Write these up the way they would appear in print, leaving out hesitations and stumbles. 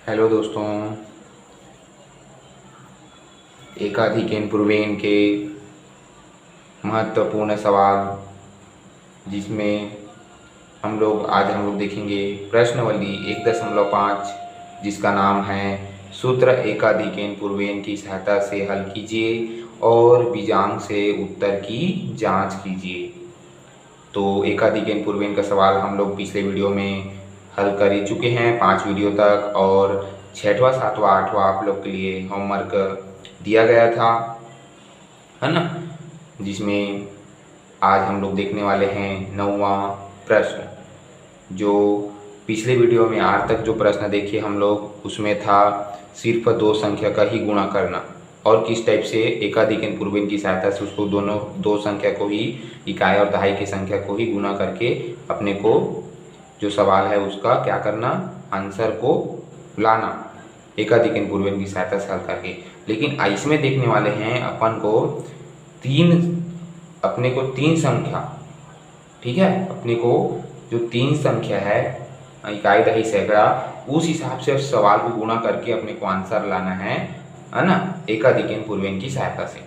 Hello दोस्तों, एकाधिक पूर्वेन के महत्वपूर्ण सवाल जिसमें हम लोग देखेंगे प्रश्नावली 1.5 जिसका नाम है सूत्र एकाधिक पूर्वेन की सहायता से हल कीजिए और बीजांक से उत्तर की जांच कीजिए। तो एकाधिक पूर्वेन का सवाल हम लोग पिछले वीडियो में हल कर ही चुके हैं 5 वीडियो तक, और 6वां 7वां 8वां आप लोग के लिए होमवर्क दिया गया था, है ना, जिसमें आज हम लोग देखने वाले हैं 9वां प्रश्न। जो पिछले वीडियो में आज तक जो प्रश्न देखे हम लोग, उसमें था सिर्फ 2 संख्या का ही गुणा करना और किस टाइप से एकाधिक पूर्वेन की सहायता से उसको दोनों 2 संख्या को ही इकाई और दहाई की संख्या को ही गुणा करके अपने को जो सवाल है उसका क्या करना, आंसर को लाना एकाधिक पूर्वेन की सहायता से हल करके। लेकिन इसमें देखने वाले हैं अपने को तीन संख्या, ठीक है, अपने को जो 3 संख्या है इकाई दहाई सैकड़ा, उस हिसाब से सवाल को गुणा करके अपने को आंसर लाना है ना, एकाधिक पूर्वेन की सहायता से।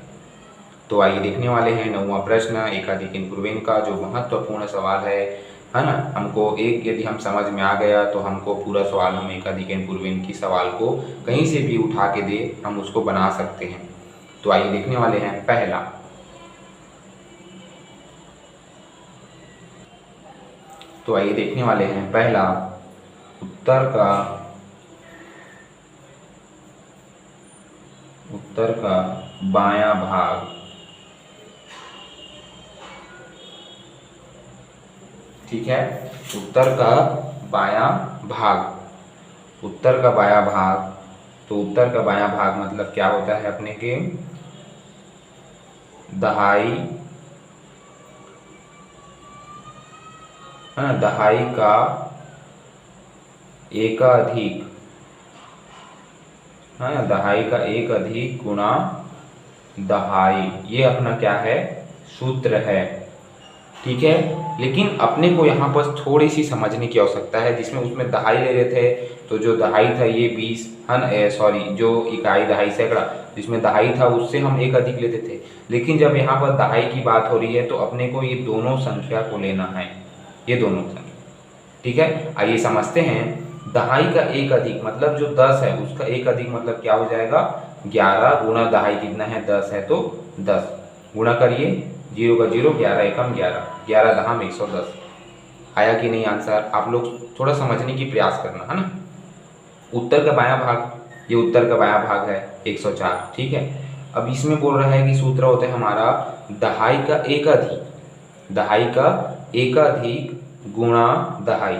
तो आइए देखने वाले हैं 9वां प्रश्न एकाधिक पूर्वेन का, जो महत्वपूर्ण सवाल है ना। हमको एक यदि हम समझ में आ गया तो हमको पूरा सवाल हम एकाधिक पूर्वेन की सवाल को कहीं से भी उठा के दे हम उसको बना सकते हैं। तो आइए देखने वाले हैं पहला। तो आइए देखने वाले हैं पहला, उत्तर का बायां भाग, ठीक है, उत्तर का बायां भाग, उत्तर का बायां भाग। तो उत्तर का बायां भाग मतलब क्या होता है, अपने के दहाई, है ना, दहाई का एकाधिक, है ना, दहाई का एक अधिक गुणा दहाई, ये अपना क्या है, सूत्र है, ठीक है। लेकिन अपने को यहाँ पर थोड़ी सी समझने की आवश्यकता है, जिसमें उसमें दहाई ले रहे थे तो जो दहाई था ये 20, सॉरी, जो इकाई दहाई सैकड़ा जिसमें दहाई था उससे हम एक अधिक लेते थे। लेकिन जब यहाँ पर दहाई की बात हो रही है तो अपने को ये दोनों संख्या को लेना है, ये दोनों संख्या, ठीक है। आइए समझते हैं, दहाई का एक अधिक मतलब जो 10 है उसका एक अधिक मतलब क्या हो जाएगा, 11 गुणा दहाई कितना है, 10 है, तो 10 गुणा करिए, 0 का 0, 11 एकम 11, 11 दहम 110। आया कि नहीं आंसर? आप लोग थोड़ा समझने की प्रयास करना, है ना। उत्तर का बायां भाग, ये उत्तर का बायां भाग है 104, ठीक है। अब इसमें बोल रहा है कि सूत्र होता है हमारा दहाई का एक अधिक, दहाई का एकाधिक गुणा दहाई,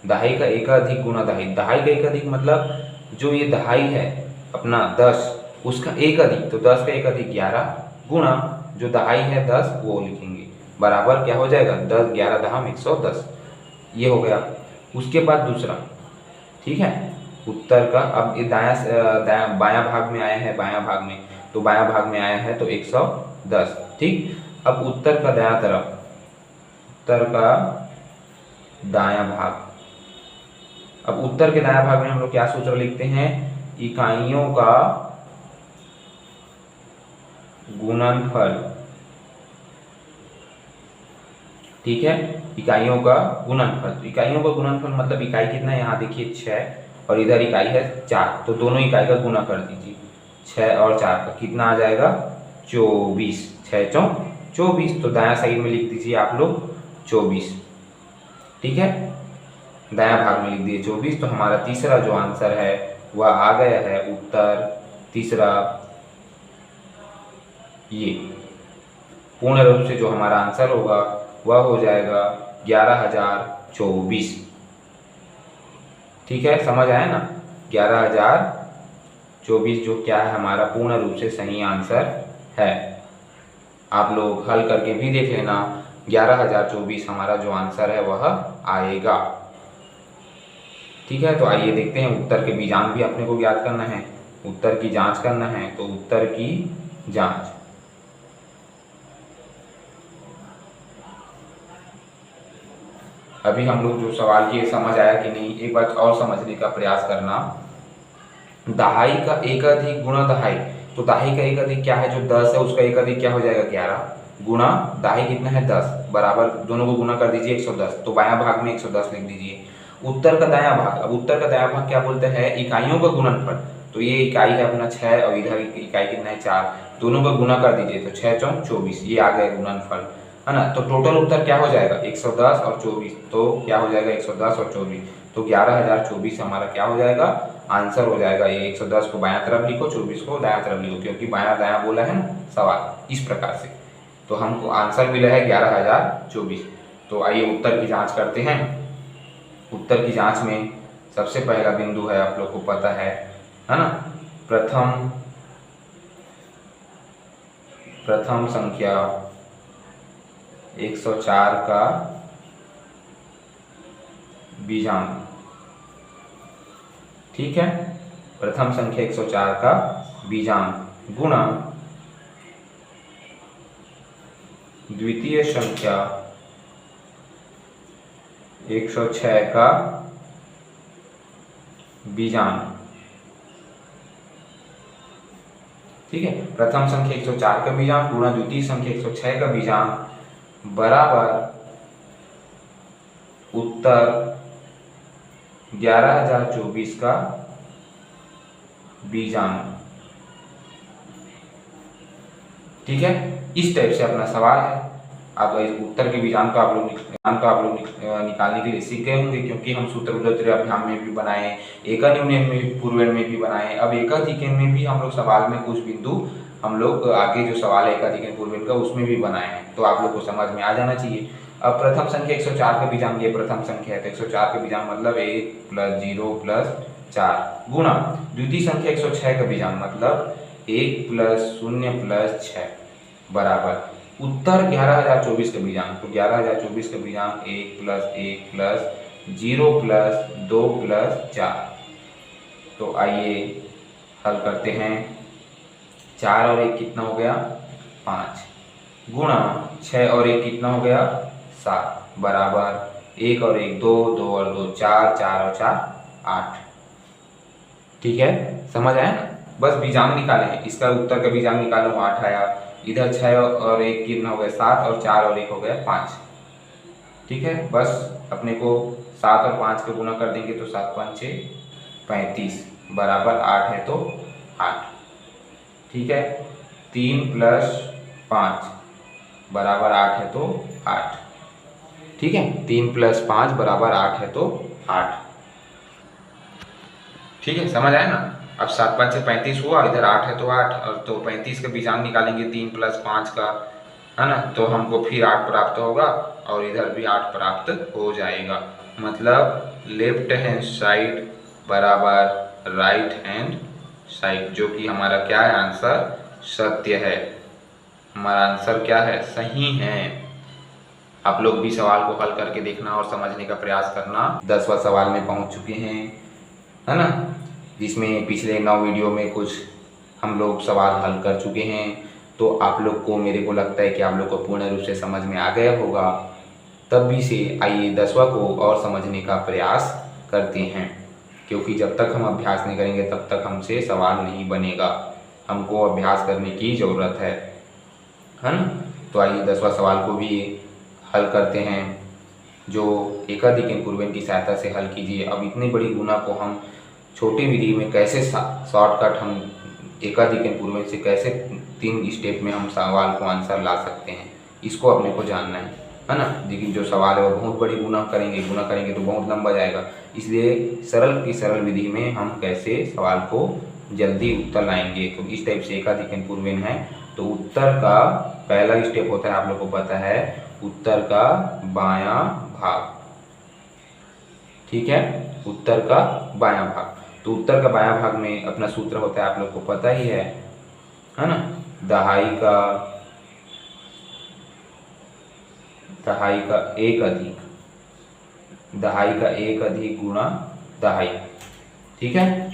दहाई का एकाधिक गुणा दहाई, दहाई का एकाधिक मतलब जो ये दहाई है अपना 10 उसका एक अधिक, तो 10 का एक अधिक 11 गुणा जो दहाई है 10 वो लिखेंगे, बराबर क्या हो जाएगा, 10, 11 दहम 110, ये हो गया। उसके बाद दूसरा, ठीक है, उत्तर का, अब ये दायां बायां भाग में आया है, बायां भाग में, तो बायां भाग में आया है तो 110, ठीक। अब उत्तर का दायां तरफ, उत्तर का दायां भाग, अब उत्तर के दायां भाग में हम लोग क्या सूत्र लिखते हैं, इकाइयों का गुणनफल, ठीक है, इकाइयों का गुणनफल। तो इकाइयों का गुणनफल मतलब इकाई कितना है, यहाँ देखिए 6 और इधर इकाई है 4, तो दोनों इकाई का गुणा कर दीजिए, 6 और 4 का कितना आ जाएगा, 24, 6 चौक 24, तो दायां साइड में लिख दीजिए आप लोग 24, ठीक है, दायां भाग में लिख दिए 24। तो हमारा तीसरा जो आंसर है वह आ गया है, उत्तर तीसरा, ये पूर्ण रूप से जो हमारा आंसर होगा वह हो जाएगा 11,024, ठीक है, समझ आया ना, 11,024 जो क्या है हमारा पूर्ण रूप से सही आंसर है। आप लोग हल करके भी देख लेना, 11,024 हमारा जो आंसर है वह आएगा, ठीक है। तो आइए देखते हैं, उत्तर के बीजांक भी अपने को ज्ञात करना है, उत्तर की जांच करना है, तो उत्तर की जांच, अभी हम लोग जो सवाल की समझ आया कि नहीं, एक बार और समझने का प्रयास करना। दहाई का एक अधिक गुणा दहाई, तो दहाई का एक अधिक क्या है, जो 10 है उसका एक अधिक क्या हो जाएगा 11 गुणा दहाई कितना है 10, बराबर दोनों को गुणा कर दीजिए 110, तो बायां भाग में 110 लिख दीजिए। उत्तर का दायां भाग, अब उत्तर का दायां भाग क्या बोलते हैं, इकाइयों का गुणनफल, तो ये इकाई है अपना 6 और इधर इकाई कितना है 4, दोनों का गुणा कर दीजिए तो 6 चौक 24, ये आ गया गुणनफल, है ना। तो टोटल उत्तर क्या हो जाएगा 110 और 24, तो क्या हो जाएगा 110 और 24, तो 11024 हमारा क्या हो जाएगा आंसर हो जाएगा। ये 110 को बायां तरफ लिखो, 24 को दायां तरफ लिखो, क्योंकि बायां दायां बोला है ना सवाल, इस प्रकार से। तो हमको आंसर मिला है 11024। तो आइए उत्तर की जांच करते हैं। उत्तर की जांच में सबसे पहला बिंदु है, आप लोग को पता है ना, प्रथम संख्या 104 का बीजांक, ठीक है, प्रथम संख्या 104 का बीजांक गुणा द्वितीय संख्या 106 का बीजांक, ठीक है। प्रथम संख्या 104 का बीजांक गुणा द्वितीय संख्या 106 का बीजांक बराबर उत्तर 11024 का बीजांक, ठीक है। इस टाइप से अपना सवाल है। अब इस उत्तर के बीजांक को आप लोग निकालने के लिए सीख गए होंगे, क्योंकि हम सूत्रबद्धअभ्याम में भी बनाए, एकनियन में पूर्वण में भी बनाए, अब एकाधिकन में भी हम लोग सवाल में कुछ बिंदु हम लोग आगे जो सवाल है एकाधिकन पूर्वण का उसमें भी बनाए हैं, तो आप लोग को समझ में आ जाना चाहिए। अब प्रथम संख्या 104 का बीजांक, ये प्रथम संख्या है तो 104 का बीजांक मतलब 1 + 0 + 4 गुणा द्वितीय संख्या 106 का बीजांक मतलब 1 + 0 + 6 बराबर उत्तर 11024 का बीजांक, तो 11024 का बीजांक 1 + 1 + 0 + 2 + 4। तो आइए हल करते हैं। 4 और 1 कितना हो गया 5 गुणा 6 और 1 कितना हो गया 7 बराबर 1 और 1 2, 2 और 2 4, 4 और 4 8, ठीक है। समझ आया ना, बस बीजांक निकाले हैं, इसका उत्तर का बीजांक निकालो 8 आया, इधर 6 और 1 कितना हो गया 7 और 4 और 1 हो गया 5, ठीक है। बस अपने को 7 और 5 का गुणा कर देंगे तो 7 × 5 = 35 बराबर 8 है तो 8, ठीक है। 3 + 5 बराबर 8 है तो 8, ठीक है। 3 + 5 बराबर 8 है तो 8, ठीक है। समझ आया ना। अब 7 × 5 = 35 हुआ, इधर 8 है तो 8, और तो 35 का बीजांक निकालेंगे 3 + 5 का, है ना, तो हमको फिर 8 प्राप्त होगा और इधर भी 8 प्राप्त हो जाएगा, मतलब लेफ्ट हैंड साइड बराबर राइट हैंड साइड, जो कि हमारा क्या है आंसर सत्य है, हमारा आंसर क्या है सही है। आप लोग भी सवाल को हल करके देखना और समझने का प्रयास करना। 10वां सवाल में पहुंच चुके हैं, है ना, जिसमें पिछले 9 वीडियो में कुछ हम लोग सवाल हल कर चुके हैं, तो आप लोग को मेरे को लगता है कि आप लोग को पूर्ण रूप से समझ में आ गया होगा। तब भी से आइए 10वां को और समझने का प्रयास करते हैं, क्योंकि जब तक हम अभ्यास नहीं करेंगे तब तक हमसे सवाल नहीं बनेगा, हमको अभ्यास करने की ज़रूरत है ना। तो आइए 10वां सवाल को भी हल करते हैं, जो एकाधिकन पूर्वन की सहायता से हल कीजिए। अब इतनी बड़ी गुना को हम छोटी विधि में कैसे शॉर्टकट हम एकाधिकन पूर्वन से कैसे 3 स्टेप में हम सवाल को आंसर ला सकते हैं, इसको अपने को जानना है ना। लेकिन जो सवाल है वो बहुत बड़ी गुना करेंगे तो बहुत लंबा जाएगा, इसलिए सरल की सरल विधि में हम कैसे सवाल को जल्दी उत्तर लाएंगे। तो इस टाइप से एकाधिकन पूर्वन है। तो उत्तर का पहला स्टेप होता है, आप लोग को पता है, उत्तर का बायां भाग, ठीक है, उत्तर का बायां भाग। तो उत्तर का बायां भाग में अपना सूत्र होता है, आप लोग को पता ही है ना, दहाई का एक अधिक गुणा दहाई, ठीक है।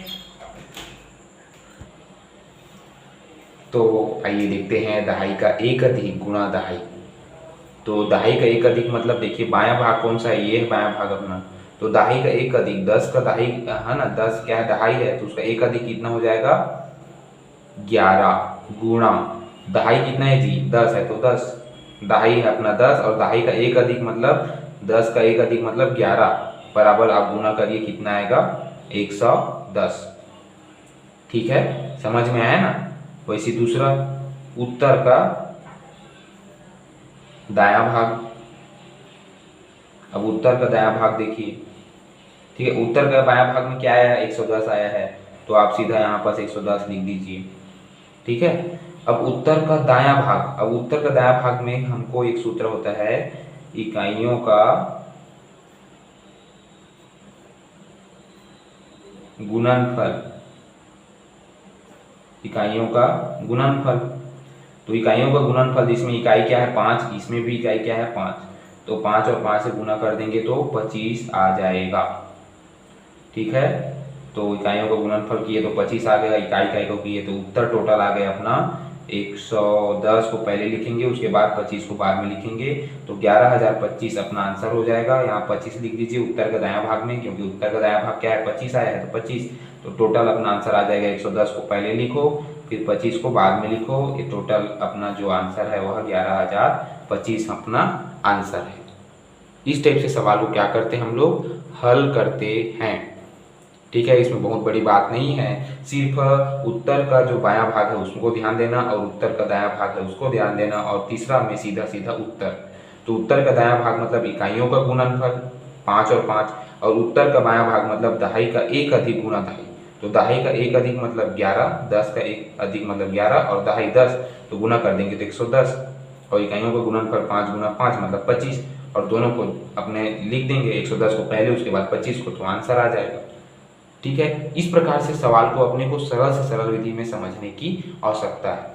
तो आइए देखते हैं दहाई का एक अधिक गुणा दहाई। तो दहाई का एक अधिक मतलब देखिए बायां भाग कौन सा है, ये है बायां भाग अपना, तो दहाई का एक अधिक 10 का दहाई है ना, 10 क्या है दहाई है, तो उसका एक अधिक कितना हो जाएगा 11 गुणा दहाई कितना है जी 10 है, तो 10 दहाई है अपना 10 और दहाई का एक अधिक मतलब 10 का एक अधिक मतलब 11 बराबर आप गुना करिए कितना आएगा 110। ठीक है, समझ में आया ना। वैसे दूसरा उत्तर का दायां भाग, अब उत्तर का दायां भाग देखिए। ठीक है, उत्तर का बायां भाग में क्या आया है 110 आया है, तो आप सीधा यहाँ पास 110 लिख दीजिए। ठीक है, अब उत्तर का दायां भाग, अब उत्तर का दायां भाग में हमको एक सूत्र होता है इकाइयों का गुणनफल, इकाइयों का गुणनफल। तो इकाइयों का गुणनफल जिसमें इकाई क्या है 5, इसमें भी इकाई क्या है 5, तो 5 और 5 से गुना कर देंगे तो 25 आ जाएगा। ठीक है, तो इकाइयों का गुणनफल किए तो 25 आ गया, इकाई इकाई को किए तो उत्तर टोटल आ गया अपना 110 को पहले लिखेंगे, उसके बाद 25 को बाद में लिखेंगे, तो 11025 अपना आंसर हो जाएगा। यहाँ 25 लिख दीजिए उत्तर का दायां भाग में, क्योंकि उत्तर का दायां भाग क्या है 25 आया है, तो 25, तो टोटल अपना आंसर आ जाएगा 110 को पहले लिखो, फिर 25 को बाद में लिखो, ये टोटल अपना जो आंसर है वह 11025 अपना आंसर है। इस टाइप से सवाल को क्या करते हैं हम लोग हल करते हैं। ठीक है, इसमें बहुत बड़ी बात नहीं है, सिर्फ उत्तर का जो बायां भाग है उसको ध्यान देना और उत्तर का दायां भाग है उसको ध्यान देना, और तीसरा में सीधा सीधा उत्तर। तो उत्तर का दायां भाग मतलब इकाइयों का गुणनफल 5 और 5, और उत्तर का बायां भाग मतलब दहाई का एक अधिक गुणा दहाई, तो दहाई का एक अधिक मतलब 11, 10 का एक अधिक मतलब 11 और दहाई 10, तो गुना कर देंगे तो 110, और इकाइयों का गुणनफल 5 गुना 5 मतलब 25, और दोनों को अपने लिख देंगे 110 को पहले उसके बाद 25 को, तो आंसर आ जाएगा। ठीक है, इस प्रकार से सवाल को अपने को सरल से सरल विधि में समझने की आवश्यकता है।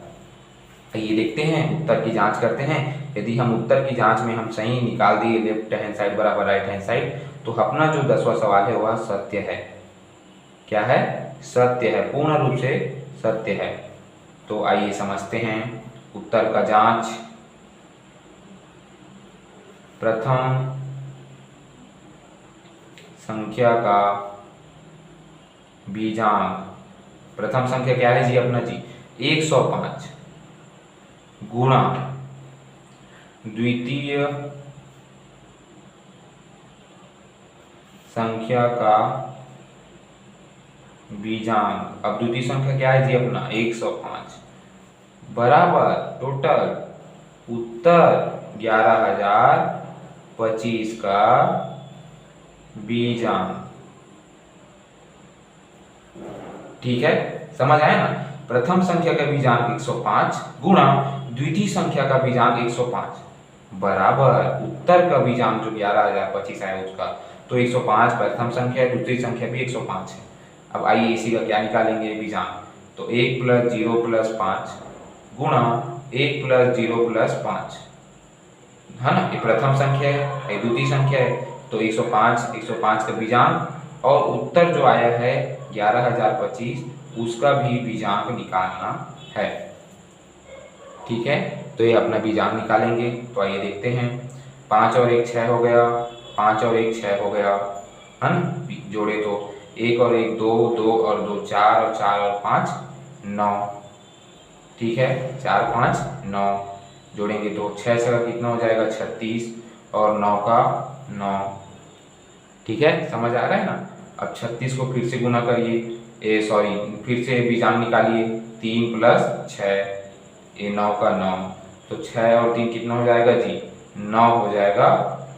ये देखते हैं उत्तर की जांच करते हैं। यदि हम उत्तर की जांच में हम सही निकाल दिए लेफ्ट हैंड साइड बराबर राइट हैंड साइड, तो अपना जो 10वां सवाल है वह सत्य है। क्या है? सत्य है, पूर्ण रूप से सत्य है। तो आइए समझते हैं उत्तर का जांच। प्रथम संख्या का बीजांक, प्रथम संख्या क्या है जी अपना जी 105 गुणा द्वितीय संख्या का बीजांक। अब द्वितीय संख्या क्या है जी अपना 105 बराबर टोटल उत्तर 11025 का बीजांक। ठीक है, समझ आया ना। प्रथम संख्या का बीजांक 105 गुणा द्वितीय संख्या का बीजांक 105 बराबर उत्तर का बीजांक जो 11025 आया उसका, तो 105 प्रथम संख्या है, दूसरी संख्या भी 105 है। अब आइए इसी का क्या निकालेंगे बीजांक, तो 1 + 0 + 5 गुणा 1 + 0 + 5 है ना, ये प्रथम संख्या है, ये द्वितीय संख्या है, तो 105 का बीजांक और उत्तर जो आया है 11025 उसका भी बीजांक निकालना है। ठीक है, तो ये अपना बीजांक निकालेंगे। तो आइए देखते हैं, 5 और 1 6 हो गया, 5 और 1 6 हो गया है ना, जोड़े तो 1 और 1 2, 2 और 2 4 और 4 और 5 9। ठीक है, 4 5 9 जोड़ेंगे तो 6 से कितना हो जाएगा 36 और 9 का 9। ठीक है, समझ आ रहा है ना। अब 36 को फिर से गुना करिए, फिर से बीजांक निकालिए, 3 + 6 ये 9 का 9, तो 6 और 3 कितना हो जाएगा जी 9 हो जाएगा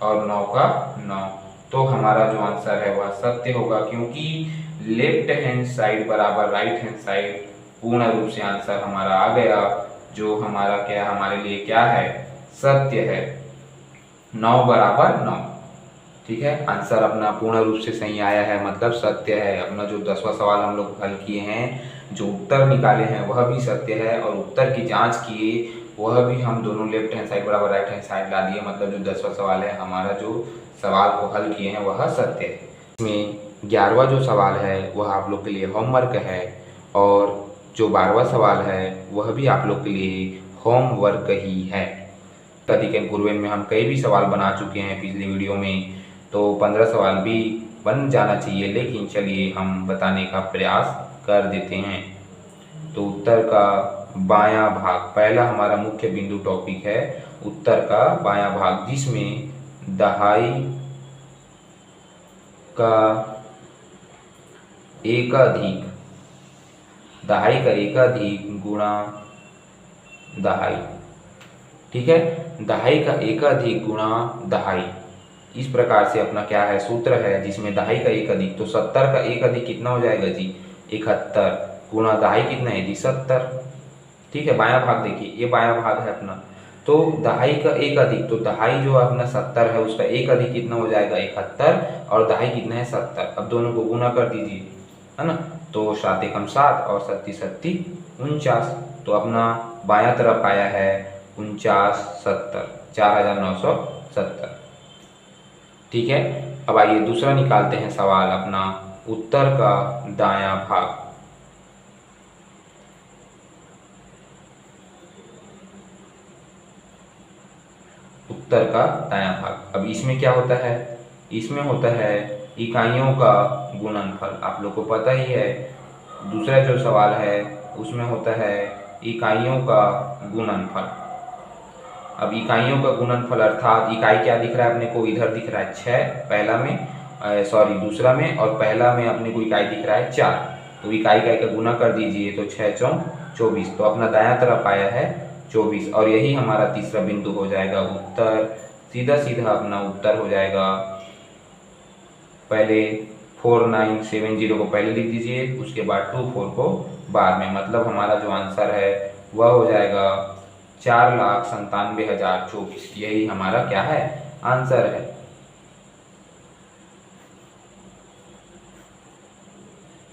और 9 का 9। तो हमारा जो आंसर है वह सत्य होगा, क्योंकि लेफ्ट हैंड साइड बराबर राइट हैंड साइड पूर्ण रूप से आंसर हमारा आ गया, जो हमारा क्या हमारे लिए क्या है सत्य है, 9 बराबर 9। ठीक है, आंसर अपना पूर्ण रूप से सही आया है, मतलब सत्य है। अपना जो 10वां सवाल हम लोग हल किए हैं, जो उत्तर निकाले हैं वह भी सत्य है, और उत्तर की जांच किए वह भी हम दोनों लेफ्ट हैंड साइड बराबर राइट हैंड साइड ला दिए, मतलब जो 10वां सवाल है हमारा जो सवाल को हल किए हैं वह सत्य है। इसमें 11वां जो सवाल है वह आप लोग के लिए होमवर्क है, और जो 12वां सवाल है वह भी आप लोग के लिए होमवर्क ही है। कदी के पूर्व में हम कई भी सवाल बना चुके हैं पिछली वीडियो में, तो 15 सवाल भी बन जाना चाहिए, लेकिन चलिए हम बताने का प्रयास कर देते हैं। तो उत्तर का बायां भाग, पहला हमारा मुख्य बिंदु टॉपिक है उत्तर का बायां भाग, जिसमें दहाई का एकाधिक, दहाई का एकाधिक गुणा दहाई। ठीक है, दहाई का एकाधिक गुणा दहाई, इस प्रकार से अपना क्या है सूत्र है, जिसमें दहाई का एकाधिक, तो 70 का एकाधिक कितना हो जाएगा जी 71 गुणा दहाई कितना है जी 70। ठीक है, बायां भाग देखिए, ये बायां भाग है अपना, तो दहाई का एक अधिक, तो दहाई जो अपना 70 है उसका एक अधिक कितना हो जाएगा 71 और दहाई कितना है 70। अब दोनों को गुना कर दीजिए, है ना, तो 7 एकम 7 और 7 सत्ती 49, तो अपना बायां तरफ आया है 49 70 4970। ठीक है, अब आइए दूसरा निकालते हैं सवाल अपना उत्तर का दायां भाग। उत्तर का दायां भाग, अब इसमें क्या होता है, इसमें होता है इकाइयों का गुणनफल, आप लोग को पता ही है। दूसरा जो सवाल है उसमें होता है इकाइयों का गुणनफल। अब इकाइयों का गुणनफल अर्थात इकाई क्या दिख रहा है अपने को, इधर दिख रहा है 6 पहला में, सॉरी दूसरा में, और पहला में अपने को इकाई दिख रहा है 4, तो इकाई का गुना कर दीजिए, तो 6 चौक 24, तो अपना दायां तरफ आया है 24, और यही हमारा तीसरा बिंदु हो जाएगा उत्तर। सीधा सीधा अपना उत्तर हो जाएगा, पहले 4970 को पहले लिख दीजिए, उसके बाद 24 को बाद में, मतलब हमारा जो आंसर है वह हो जाएगा 4,97,024, यही हमारा क्या है आंसर है।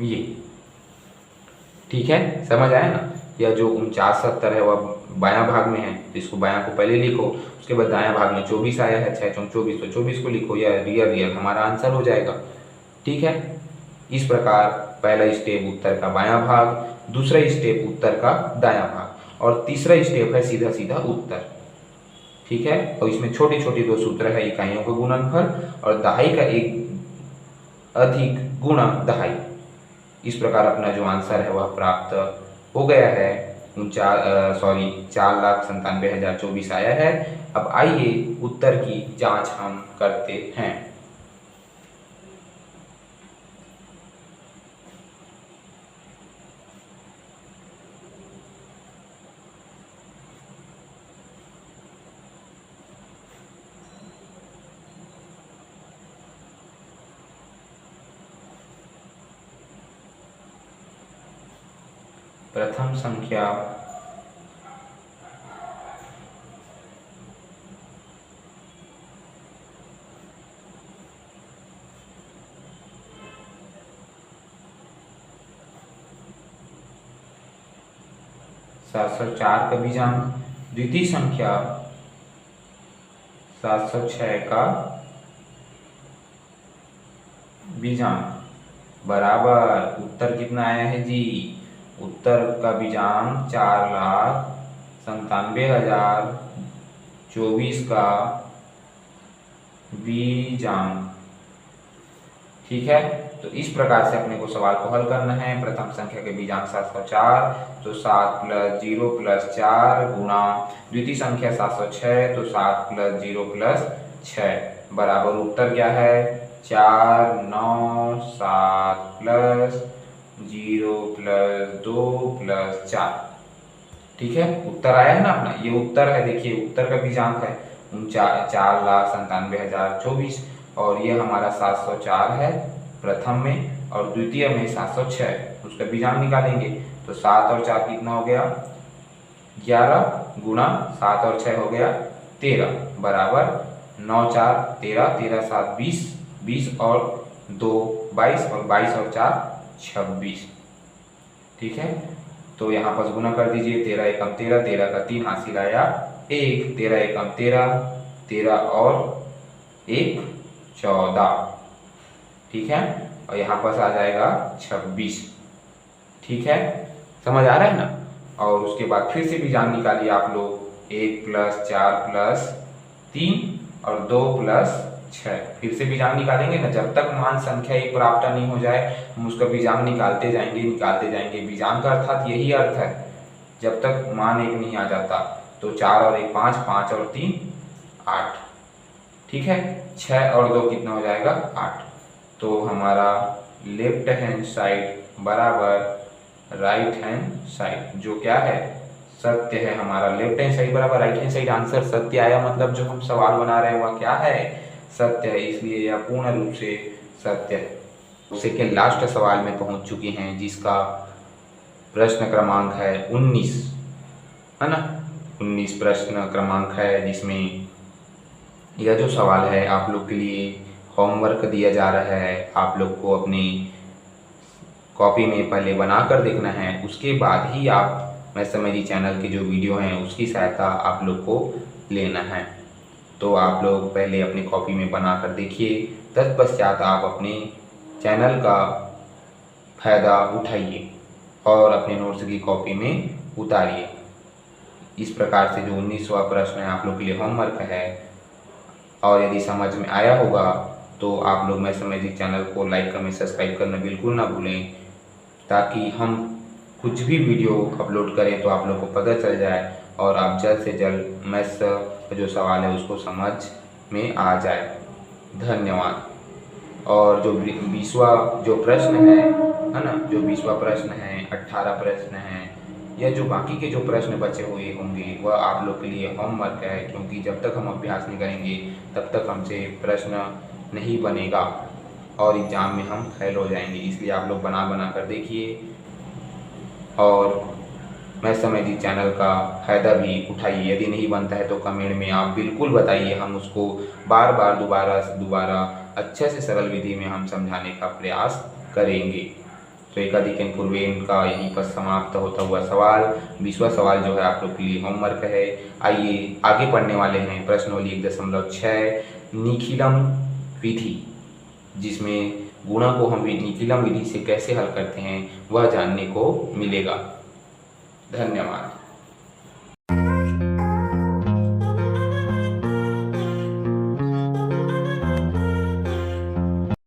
ये ठीक है, समझ आया ना। या जो 4970 है वह बायां भाग में है, तो इसको बायां को पहले लिखो, उसके बाद दायां भाग में 24 आया है 6 चौक 24, तो 24 को लिखो, या रियल हमारा आंसर हो जाएगा। ठीक है, इस प्रकार पहला स्टेप उत्तर का बायां भाग, दूसरा स्टेप उत्तर का दायां भाग, और तीसरा स्टेप है सीधा सीधा उत्तर। ठीक है, और इसमें छोटी छोटी दो सूत्र है, इकाइयों का गुणनफल और दहाई का एक अधिक गुणा दहाई। इस प्रकार अपना जो आंसर है वह प्राप्त हो गया है, 4,97,024 आया है। अब आइए उत्तर की जांच हम करते हैं। प्रथम संख्या सात सौ चार का बीजांक, द्वितीय संख्या 706 का बीजांक, बराबर उत्तर कितना आया है जी, उत्तर का बीजांक 4,97,024 का बीजांक। ठीक है, तो इस प्रकार से अपने को सवाल को हल करना है। प्रथम संख्या के बीजांक 704, तो 7 + 0 + 4 गुणा द्वितीय संख्या 706, तो 7 + 0 + 6 बराबर उत्तर क्या है 4 9 7 + 0 + 2 + 4। ठीक है, उत्तर आया है ना अपना, ये उत्तर है। देखिए उत्तर का बीजांक है 4,97,024, और ये हमारा 704 है प्रथम में, और द्वितीय में 706, उसका बीजांक निकालेंगे, तो 7 और 4 कितना हो गया 11 गुणा 7 और 6 हो गया 13 बराबर 9 4 13 13 7 20 20 और 2 22 और 22 और 4 26। ठीक है, तो यहाँ पर गुना कर दीजिए, 13 एकम 13, 13 का 3 हासिल आया 1, 13 एकम 13, 13 और 1 14। ठीक है, और यहाँ पर आ जाएगा 26। ठीक है, समझ आ रहा है ना। और उसके बाद फिर से बीजांक निकालिए आप लोग, 1 + 4 + 3 और 2 + 6। फिर से बीजांग निकालेंगे ना, जब तक मान संख्या एक प्राप्त नहीं हो जाए हम उसका बीजांग निकालते जाएंगे। बीजांग का अर्थात यही अर्थ है, जब तक मान एक नहीं आ जाता। तो 4 और 1 5, 5 और 3 8, ठीक है। 6 और 2 कितना हो जाएगा 8। तो हमारा लेफ्ट हैंड साइड बराबर राइट हैंड साइड, जो क्या है सत्य है हमारा। लेफ्ट हैंड साइड बराबर राइट हैंड साइड, आंसर सत्य आया, मतलब जो हम सवाल बना रहे हैं वह क्या है सत्य है, इसलिए यह पूर्ण रूप से सत्य है। सेकेंड लास्ट सवाल में पहुंच चुके हैं, जिसका प्रश्न क्रमांक है 19, है ना। 19 प्रश्न क्रमांक है, जिसमें यह जो सवाल है आप लोग के लिए होमवर्क दिया जा रहा है। आप लोग को अपनी कॉपी में पहले बना कर देखना है, उसके बाद ही आप मैथ्स समझी चैनल के जो वीडियो हैं उसकी सहायता आप लोग को लेना है। तो आप लोग पहले अपनी कॉपी में बना कर देखिए, तत्पश्चात आप अपने चैनल का फ़ायदा उठाइए और अपने नोट्स की कॉपी में उतारिए। इस प्रकार से जो 19वां प्रश्न है आप लोग के लिए होमवर्क है, और यदि समझ में आया होगा तो आप लोग मैथ्स समझी चैनल को लाइक कमेंट सब्सक्राइब करना बिल्कुल ना भूलें, ताकि हम कुछ भी वीडियो अपलोड करें तो आप लोग को पता चल जाए और आप जल्द से जल्द मैथ्स का जो सवाल है उसको समझ में आ जाए। धन्यवाद। और जो 20वां जो प्रश्न है ना, जो 20वां प्रश्न है, 18 प्रश्न हैं, या जो बाकी के जो प्रश्न बचे हुए होंगे वह आप लोग के लिए होमवर्क है, क्योंकि जब तक हम अभ्यास नहीं करेंगे तब तक हमसे प्रश्न नहीं बनेगा और एग्ज़ाम में हम फेल हो जाएंगे। इसलिए आप लोग बना कर देखिए और मैथ्स समझी चैनल का फ़ायदा भी उठाइए। यदि नहीं बनता है तो कमेंट में आप बिल्कुल बताइए, हम उसको बार बार दोबारा अच्छे से सरल विधि में हम समझाने का प्रयास करेंगे। तो एकाधिक पूर्वेन का यहीं पर समाप्त होता हुआ सवाल 20वां सवाल जो है आप लोग के लिए होमवर्क है। आइए आगे पढ़ने वाले हैं प्रश्नोली 1.6 निखिलम विधि, जिसमें गुणा को हम निखिलम विधि से कैसे हल करते हैं वह जानने को मिलेगा। धन्यवाद।